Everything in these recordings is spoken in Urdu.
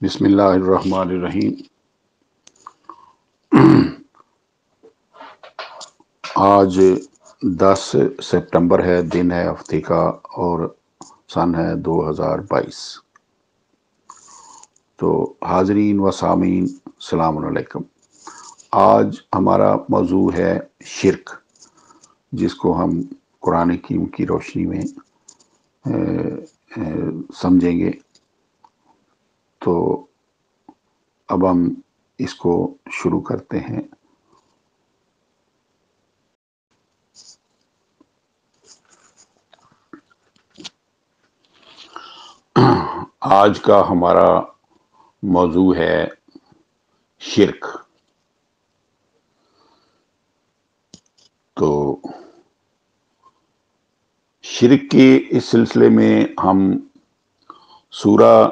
بسم اللہ الرحمن الرحیم۔ آج 10 سپٹمبر ہے، دن ہے ہفتے کا اور سن ہے 2022۔ تو حاضرین و سامعین السلام علیکم۔ آج ہمارا موضوع ہے شرک، جس کو ہم قرآن کریم کی روشنی میں سمجھیں گے۔ تو اب ہم اس کو شروع کرتے ہیں۔ آج کا ہمارا موضوع ہے شرک۔ تو شرک کے اس سلسلے میں ہم سورہ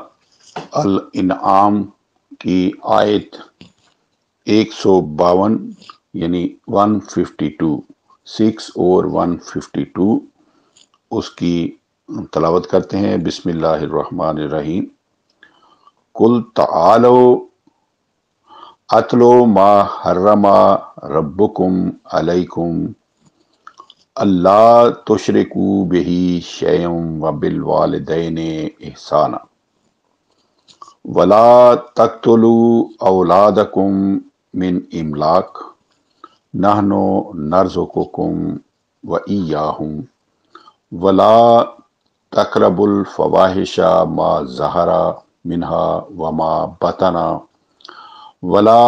الانعام کی آیت 152 یعنی 152 6 اور 152 اس کی تلاوت کرتے ہیں۔ بسم اللہ الرحمن الرحیم۔ قل تعالوا اتلو ما حرم ربکم علیکم اللہ تشرکوا بہ شیئا وبالوالدین احسانا ولا تقتلوا اولادکم من املاق نحن نرزقکم وإیاہم ولا تقربوا الفواحش ما ظہر منها وما بطن ولا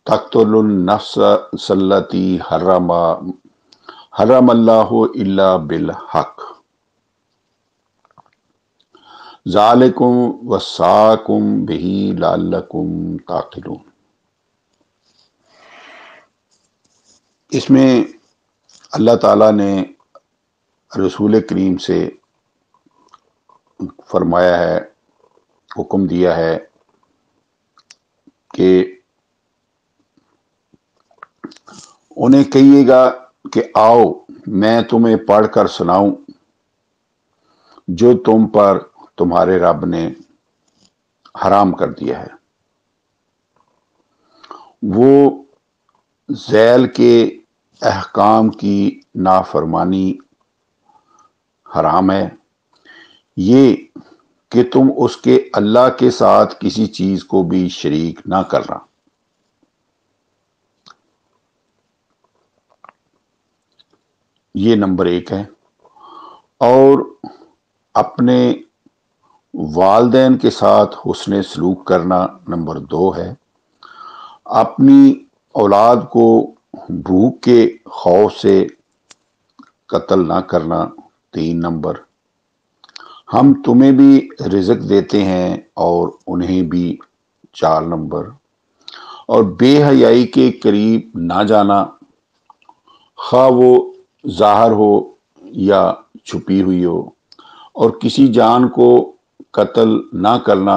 تقتلوا النفس التي حرم اللہ الا بالحق ذالکم وصاکم بہ لعلکم تعقلون۔ اس میں اللہ تعالیٰ نے رسول کریم سے فرمایا ہے، حکم دیا ہے کہ انہیں کہیے گا کہ آؤ میں تمہیں پڑھ کر سناؤں جو تم پر تمہارے رب نے حرام کر دیا ہے۔ وہ ذیل کے احکام کی نافرمانی حرام ہے، یہ کہ تم اس کے اللہ کے ساتھ کسی چیز کو بھی شریک نہ کرنا۔ یہ نمبر 1 ہے۔ اور اپنے والدین کے ساتھ حسن سلوک کرنا نمبر 2 ہے۔ اپنی اولاد کو بھوک کے خوف سے قتل نہ کرنا 3 نمبر۔ ہم تمہیں بھی رزق دیتے ہیں اور انہیں بھی 4 نمبر۔ اور بے حیائی کے قریب نہ جانا، خواہ وہ ظاہر ہو یا چھپی ہوئی ہو، اور کسی جان کو قتل نہ کرنا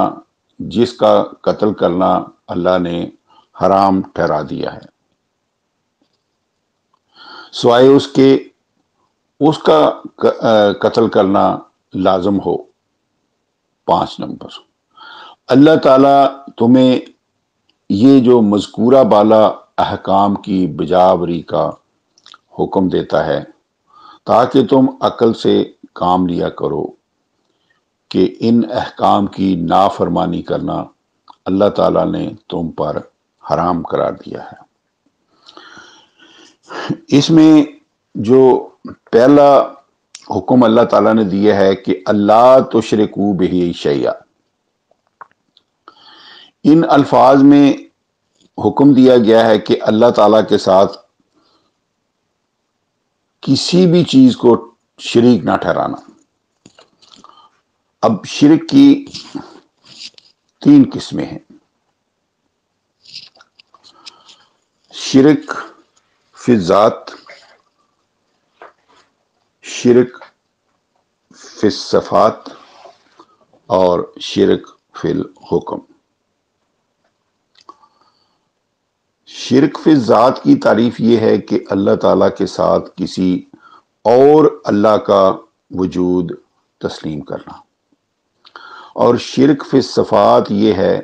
جس کا قتل کرنا اللہ نے حرام ٹھہرا دیا ہے، سوائے اس کے اس کا قتل کرنا لازم ہو 5 نمبر۔ اللہ تعالیٰ تمہیں یہ جو مذکورہ بالا احکام کی بجاوری کا حکم دیتا ہے تاکہ تم عقل سے کام لیا کرو کہ ان احکام کی نافرمانی کرنا اللہ تعالیٰ نے تم پر حرام قرار دیا ہے۔ اس میں جو پہلا حکم اللہ تعالیٰ نے دیا ہے کہ اللہ تشرکوا بہ شیئا، ان الفاظ میں حکم دیا گیا ہے کہ اللہ تعالیٰ کے ساتھ کسی بھی چیز کو شریک نہ ٹھہرانا۔ اب شرک کی 3 قسمیں ہیں۔ شرک فی الذات، شرک فی الصفات اور شرک فی الحکم۔ شرک فی الذات کی تعریف یہ ہے کہ اللہ تعالیٰ کے ساتھ کسی اور اللہ کا وجود تسلیم کرنا۔ اور شرک فی الصفات یہ ہے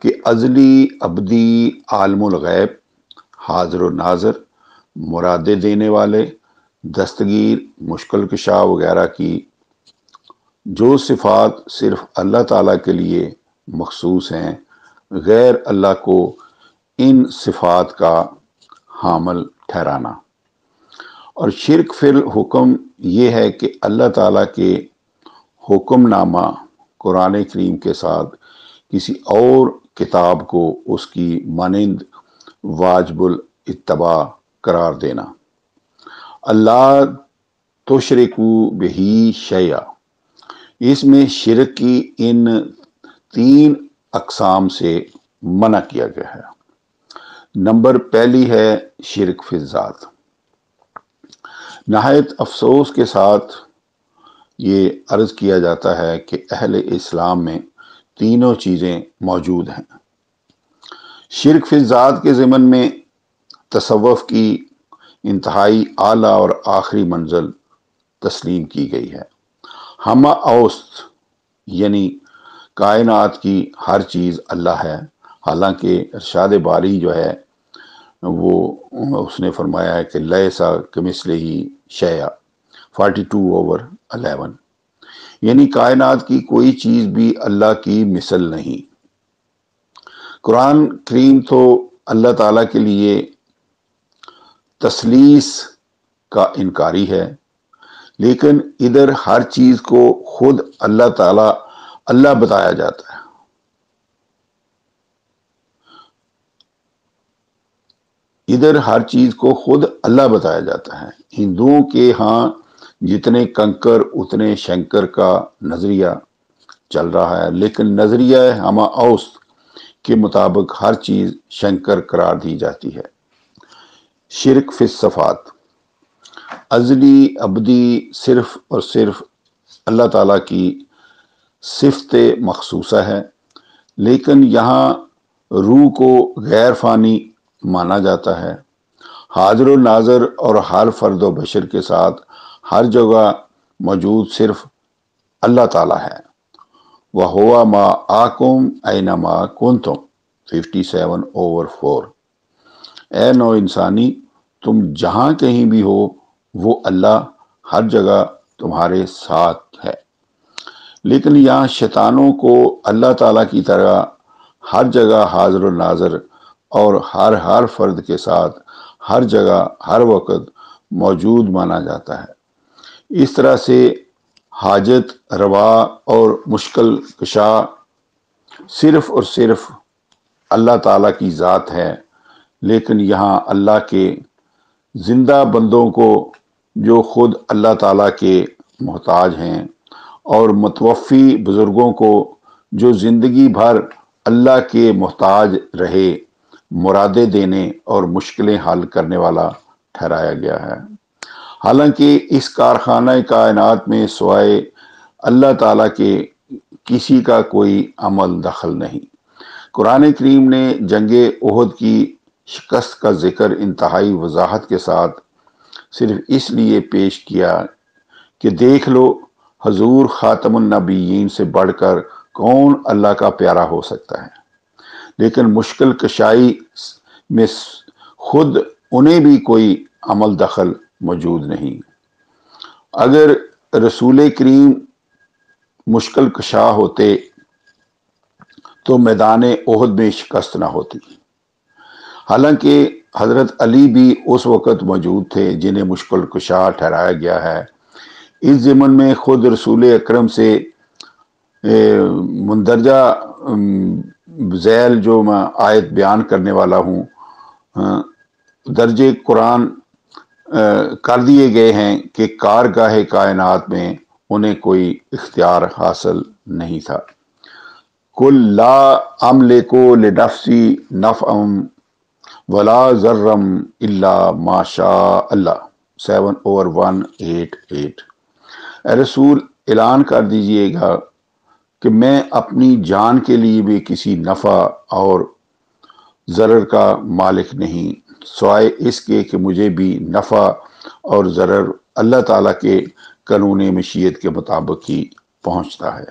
کہ ازلی ابدی عالم الغیب، حاضر و ناظر، مرادے دینے والے، دستگیر، مشکل کشا وغیرہ کی جو صفات صرف اللہ تعالیٰ کے لیے مخصوص ہیں، غیر اللہ کو ان صفات کا حامل ٹھہرانا۔ اور شرک فی الحکم یہ ہے کہ اللہ تعالیٰ کے حکم نامہ قرآن کریم کے ساتھ کسی اور کتاب کو اس کی مانند واجب الاتباع قرار دینا۔ اللہ تشرکو بہی شیئا، اس میں شرک کی ان 3 اقسام سے منع کیا گیا ہے۔ نمبر پہلی ہے شرک فی الذات۔ نہایت افسوس کے ساتھ یہ عرض کیا جاتا ہے کہ اہل اسلام میں تینوں چیزیں موجود ہیں۔ شرک فی الذات کے ضمن میں تصوف کی انتہائی اعلیٰ اور آخری منزل تسلیم کی گئی ہے۔ ہمہ اوست یعنی کائنات کی ہر چیز اللہ ہے، حالانکہ ارشاد باری جو ہے وہ اس نے فرمایا ہے کہ لیسا کمثلہ شیء 42/11، یعنی کائنات کی کوئی چیز بھی اللہ کی مثل نہیں۔ قرآن کریم تو اللہ تعالیٰ کے لیے تثلیث کا انکاری ہے، لیکن ادھر ہر چیز کو خود اللہ تعالیٰ اللہ بتایا جاتا ہے۔ ادھر ہر چیز کو خود اللہ بتایا جاتا ہے۔ ہندوؤں کے ہاں جتنے کنکر اتنے شنکر کا نظریہ چل رہا ہے، لیکن نظریہ ہمہ اوست کے مطابق ہر چیز شنکر قرار دی جاتی ہے۔ شرک فی الصفات، ازلی ابدی صرف اور صرف اللہ تعالیٰ کی صفت مخصوصہ ہے، لیکن یہاں روح کو غیر فانی مانا جاتا ہے۔ حاضر و ناظر اور ہر فرد و بشر کے ساتھ ہر جگہ موجود صرف اللہ تعالیٰ ہے۔ وَهُوَ مَعَكُمْ أَيْنَمَا كُنْتُمْ 57/4۔ اے نو انسانی، تم جہاں کہیں بھی ہو، وہ اللہ ہر جگہ تمہارے ساتھ ہے۔ لیکن یہاں شیطانوں کو اللہ تعالیٰ کی طرح ہر جگہ حاضر و ناظر اور ہر فرد کے ساتھ ہر جگہ ہر وقت موجود مانا جاتا ہے۔ اس طرح سے حاجت روا اور مشکل کشا صرف اور صرف اللہ تعالیٰ کی ذات ہے، لیکن یہاں اللہ کے زندہ بندوں کو جو خود اللہ تعالیٰ کے محتاج ہیں، اور متوفی بزرگوں کو جو زندگی بھر اللہ کے محتاج رہے، مرادے دینے اور مشکلیں حل کرنے والا ٹھہرایا گیا ہے۔ حالانکہ اس کارخانہ کائنات میں سوائے اللہ تعالیٰ کے کسی کا کوئی عمل دخل نہیں۔ قرآن کریم نے جنگ احد کی شکست کا ذکر انتہائی وضاحت کے ساتھ صرف اس لیے پیش کیا کہ دیکھ لو حضور خاتم النبیین سے بڑھ کر کون اللہ کا پیارا ہو سکتا ہے، لیکن مشکل کشائی میں خود انہیں بھی کوئی عمل دخل موجود نہیں۔ اگر رسول کریم مشکل کشا ہوتے تو میدان احد میں شکست نہ ہوتی۔ حالانکہ حضرت علی بھی اس وقت موجود تھے جنہیں مشکل کشا ٹھہرایا گیا ہے۔ اس ضمن میں خود رسول اکرم سے مندرجہ ذیل جو میں آیت بیان کرنے والا ہوں، درجے قرآن کر دیے گئے ہیں کہ کارگاہ کائنات میں انہیں کوئی اختیار حاصل نہیں تھا۔ قُل لَا أَمْلِكُ لِنَفْسِي نَفْعًا وَلَا ضَرًّا إِلَّا مَا شَاءَ اللَّهُ 7/188۔ اے رسول اعلان کر دیجئے گا کہ میں اپنی جان کے لیے بھی کسی نفع اور ضرر کا مالک نہیں، سوائے اس کے کہ مجھے بھی نفع اور ضرر اللہ تعالیٰ کے قانون مشیت کے مطابق ہی پہنچتا ہے۔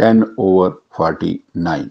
10/49।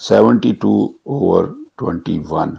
72/21।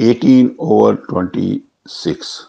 18/26।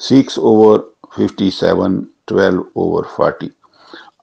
6/57 12/40।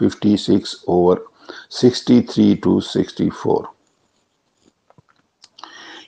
56/63 to 64।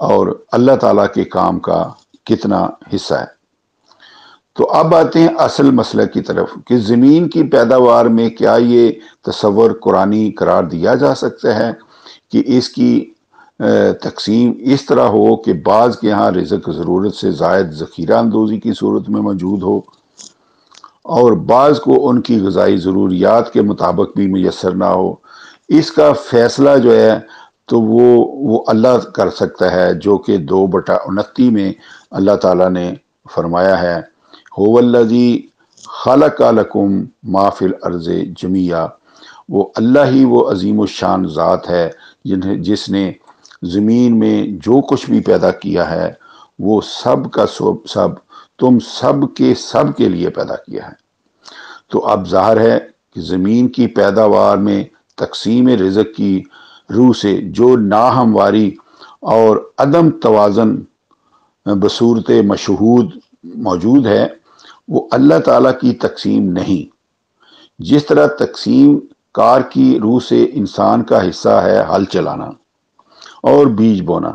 اور اللہ تعالیٰ کے کام کا کتنا حصہ ہے۔ تو اب آتے ہیں اصل مسئلہ کی طرف کہ زمین کی پیداوار میں کیا یہ تصور قرآنی قرار دیا جا سکتا ہے کہ اس کی تقسیم اس طرح ہو کہ بعض کے ہاں رزق ضرورت سے زائد ذخیرہ اندوزی کی صورت میں موجود ہو اور بعض کو ان کی غذائی ضروریات کے مطابق بھی میسر نہ ہو۔ اس کا فیصلہ جو ہے تو وہ اللہ کر سکتا ہے، جو کہ 2/29 میں اللہ تعالیٰ نے فرمایا ہے، هو الذی خلق لکم ما فی الارض جمیعا، وہ اللہ ہی وہ عظیم الشان ذات ہے جس نے زمین میں جو کچھ بھی پیدا کیا ہے وہ سب کا سب تم سب کے لیے پیدا کیا ہے۔ تو اب ظاہر ہے کہ زمین کی پیداوار میں تقسیم رزق کی روح سے جو ناہمواری اور عدم توازن بصورت مشہود موجود ہے وہ اللہ تعالیٰ کی تقسیم نہیں۔ جس طرح تقسیم کار کی روح سے انسان کا حصہ ہے ہل چلانا اور بیج بونا،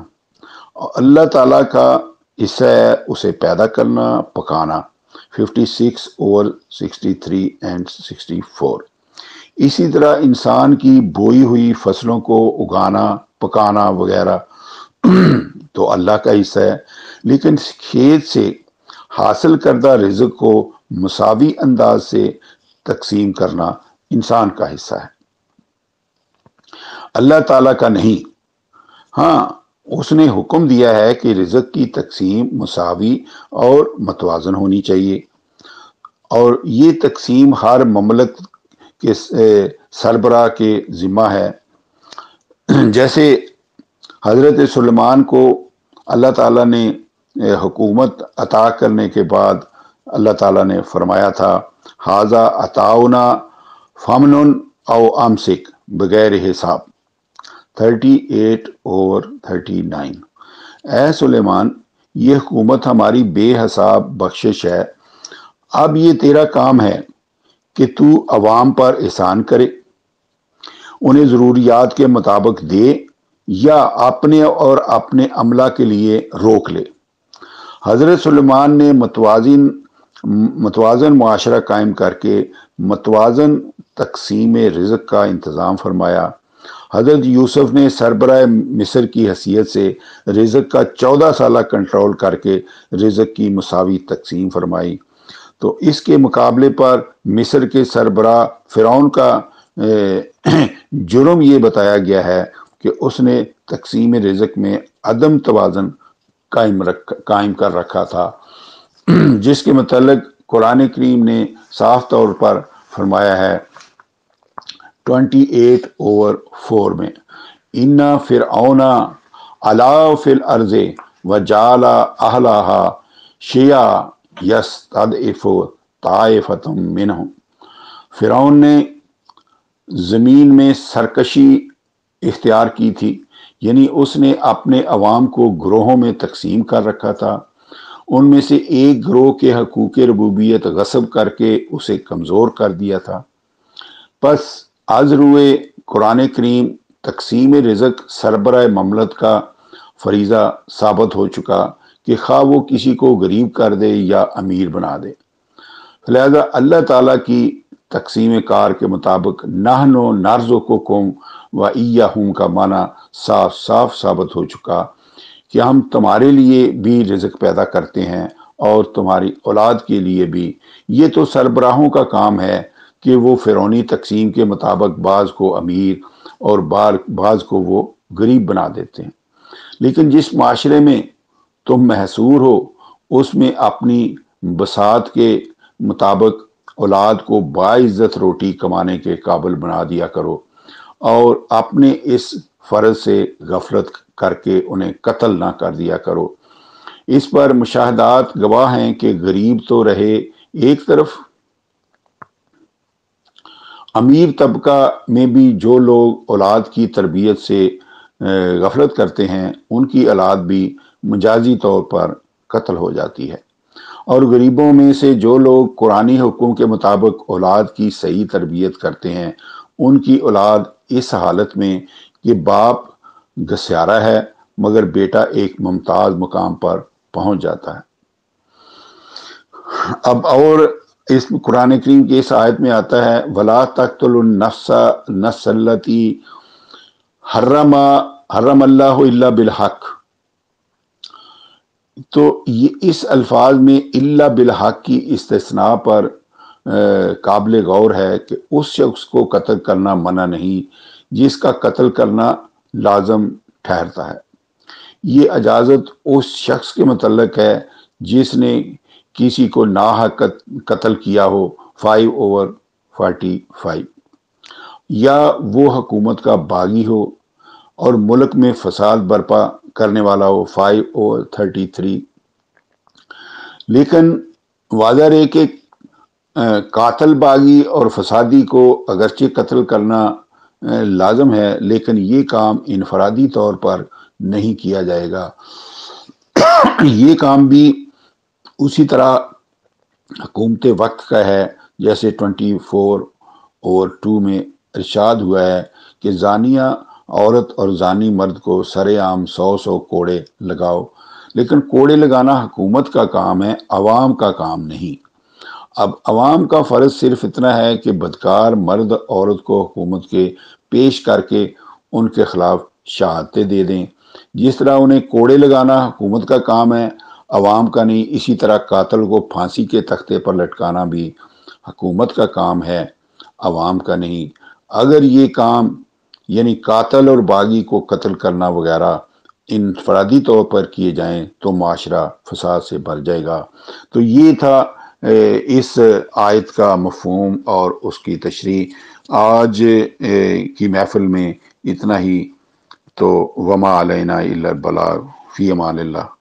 اللہ تعالیٰ کا حصہ ہے اسے پیدا کرنا، پکانا، 56/63 and 64۔ اسی طرح انسان کی بوئی ہوئی فصلوں کو اگانا، پکانا وغیرہ تو اللہ کا حصہ ہے، لیکن کھیت سے حاصل کردہ رزق کو مساوی انداز سے تقسیم کرنا انسان کا حصہ ہے، اللہ تعالیٰ کا نہیں۔ ہاں، اس نے حکم دیا ہے کہ رزق کی تقسیم مساوی اور متوازن ہونی چاہیے، اور یہ تقسیم ہر مملک کے سربراہ کے ذمہ ہے۔ جیسے حضرت سلیمان کو اللہ تعالیٰ نے حکومت عطا کرنے کے بعد اللہ تعالیٰ نے فرمایا تھا، ھذا عطاؤنا فامنن او امسک، بغیر حساب، 38/39۔ اے سلیمان، یہ حکومت ہماری بے حساب بخشش ہے، اب یہ تیرا کام ہے کہ تو عوام پر احسان کرے، انہیں ضروریات کے مطابق دے یا اپنے اور اپنے عملہ کے لیے روک لے۔ حضرت سلیمان نے متوازن معاشرہ قائم کر کے متوازن تقسیم رزق کا انتظام فرمایا۔ حضرت یوسف نے سربراہ مصر کی حیثیت سے رزق کا 14 سالہ کنٹرول کر کے رزق کی مساوی تقسیم فرمائی۔ تو اس کے مقابلے پر مصر کے سربراہ فرعون کا جرم یہ بتایا گیا ہے کہ اس نے تقسیم رزق میں عدم توازن قائم کر رکھا تھا، جس کے متعلق قرآن کریم نے صاف طور پر فرمایا ہے 28/4 میں، اِنَّ فِرْعَوْنَ عَلَا فِی الْأَرْضِ وَجَعَلَ أَهْلَهَا شِیَعًا یَسْتَضْعِفُ طَائِفَةً مِنْہُمْ۔ فرعون نے زمین میں سرکشی اختیار کی تھی، یعنی اس نے اپنے عوام کو گروہوں میں تقسیم کر رکھا تھا، ان میں سے ایک گروہ کے حقوق ربوبیت غصب کر کے اسے کمزور کر دیا تھا۔ پس از روئے قرآن کریم تقسیم رزق سربراہ مملکت کا فریضہ ثابت ہو چکا کہ خواہ وہ کسی کو غریب کر دے یا امیر بنا دے۔ لہذا اللہ تعالیٰ کی تقسیم کار کے مطابق نحن نرزقکم و ایہم کا معنی صاف صاف ثابت ہو چکا کہ ہم تمہارے لیے بھی رزق پیدا کرتے ہیں اور تمہاری اولاد کے لیے بھی۔ یہ تو سربراہوں کا کام ہے کہ وہ فرعونی تقسیم کے مطابق بعض کو امیر اور بعض کو وہ غریب بنا دیتے ہیں، لیکن جس معاشرے میں تم محصور ہو اس میں اپنی بساط کے مطابق اولاد کو باعزت روٹی کمانے کے قابل بنا دیا کرو اور اپنے اس فرض سے غفلت کر کے انہیں قتل نہ کر دیا کرو۔ اس پر مشاہدات گواہ ہیں کہ غریب تو رہے ایک طرف، امیر طبقہ میں بھی جو لوگ اولاد کی تربیت سے غفلت کرتے ہیں ان کی اولاد بھی مجازی طور پر قتل ہو جاتی ہے، اور غریبوں میں سے جو لوگ قرآنی حکم کے مطابق اولاد کی صحیح تربیت کرتے ہیں ان کی اولاد اس حالت میں کہ باپ گسیارا ہے مگر بیٹا ایک ممتاز مقام پر پہنچ جاتا ہے۔ اب اور اس قرآن کریم کی اس آیت میں آتا ہے وَلَا تَقْتُلُوا النَّفْسَ الَّتِي حرم اللہ الا بالحق، تو یہ اس الفاظ میں الا بالحق کی استثناء پر قابل غور ہے کہ اس شخص کو قتل کرنا منع نہیں جس کا قتل کرنا لازم ٹھہرتا ہے۔ یہ اجازت اس شخص کے متعلق ہے جس نے کسی کو ناحق قتل کیا ہو 5/45، یا وہ حکومت کا باغی ہو اور ملک میں فساد برپا کرنے والا ہو 5/33۔ لیکن واضح ہے کہ قاتل باغی اور فسادی کو اگرچہ قتل کرنا لازم ہے، لیکن یہ کام انفرادی طور پر نہیں کیا جائے گا۔ یہ کام بھی اسی طرح حکومت وقت کا ہے، جیسے 24/2 میں ارشاد ہوا ہے کہ زانیہ عورت اور زانی مرد کو سر عام 100 کوڑے لگاؤ۔ لیکن کوڑے لگانا حکومت کا کام ہے، عوام کا کام نہیں۔ اب عوام کا فرض صرف اتنا ہے کہ بدکار مرد عورت کو حکومت کے پیش کر کے ان کے خلاف شہادتیں دے دیں۔ جس طرح انہیں کوڑے لگانا حکومت کا کام ہے، عوام کا نہیں، اسی طرح قاتل کو پھانسی کے تختے پر لٹکانا بھی حکومت کا کام ہے، عوام کا نہیں۔ اگر یہ کام یعنی قاتل اور باغی کو قتل کرنا وغیرہ انفرادی طور پر کیے جائیں تو معاشرہ فساد سے بھر جائے گا۔ تو یہ تھا اس آیت کا مفہوم اور اس کی تشریح۔ آج کی محفل میں اتنا ہی، تو وما علینا الا البلاغ، فی امان اللہ۔